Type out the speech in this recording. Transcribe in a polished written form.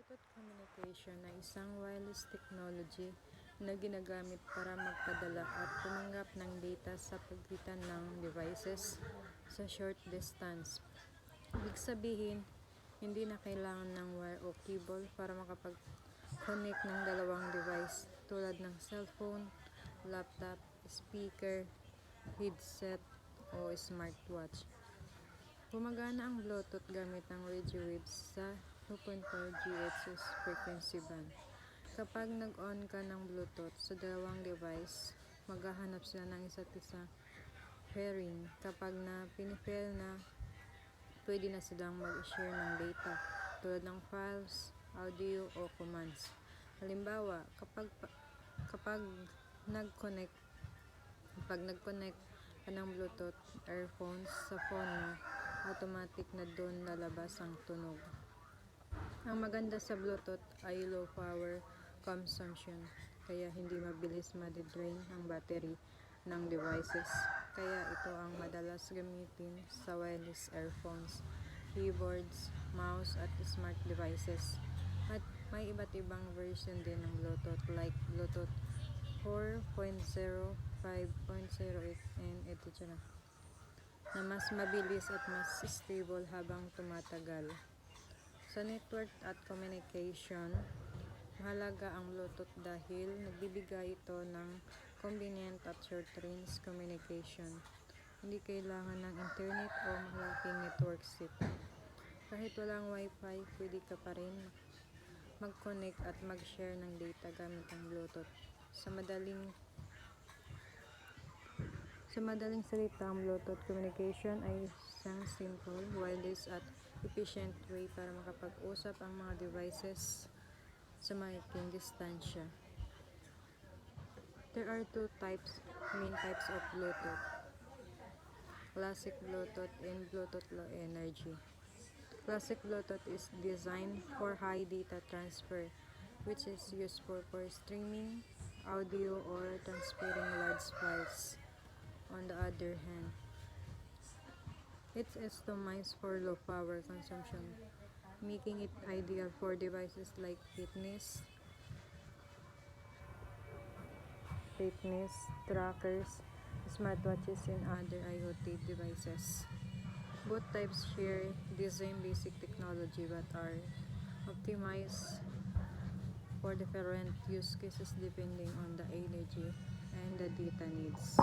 Bluetooth communication ay isang wireless technology na ginagamit para magpadala at tumanggap ng data sa pagitan ng devices sa short distance. Ibig sabihin, hindi na kailangan ng wire o cable para makapag-connect ng dalawang device tulad ng cellphone, laptop, speaker, headset, o smartwatch. Gumagana ang Bluetooth gamit ang radio waves sa 2.4 GHz frequency band. Kapag nag-on ka ng Bluetooth sa dalawang device, maghahanap sila ng isa't isang pairing. Kapag pinipair na, pwede na silang mag-share ng data tulad ng files, audio, o commands. Halimbawa, kapag nag-connect ka ng Bluetooth earphones sa phone mo, automatic na doon lalabas ang tunog. Ang maganda sa Bluetooth ay low power consumption, kaya hindi mabilis ma-drain ang battery ng devices. Kaya ito ang madalas gamitin sa wireless earphones, keyboards, mouse at smart devices. At may iba't ibang version din ng Bluetooth like Bluetooth 4.0, 5.08, and etc. na mas mabilis at mas stable habang tumatagal. Sa network at communication, mahalaga ang Bluetooth dahil nagbibigay ito ng convenient at short-range communication. Hindi kailangan ng internet o malaking network set. Kahit walang Wi-Fi, pwede ka pa rin mag-connect at mag-share ng data gamit ang Bluetooth. Sa madaling salita, ang Bluetooth communication ay isang simple, wireless at efficient way para makapag-usap ang mga devices sa malaking distansya. There are main types of Bluetooth: Classic Bluetooth and Bluetooth Low Energy. Classic Bluetooth is designed for high data transfer, which is useful for streaming audio or transferring large files. On the other hand, it's optimized for low power consumption, making it ideal for devices like fitness trackers, smartwatches, and other IoT devices. Both types share the same basic technology but are optimized for different use cases depending on the energy and the data needs.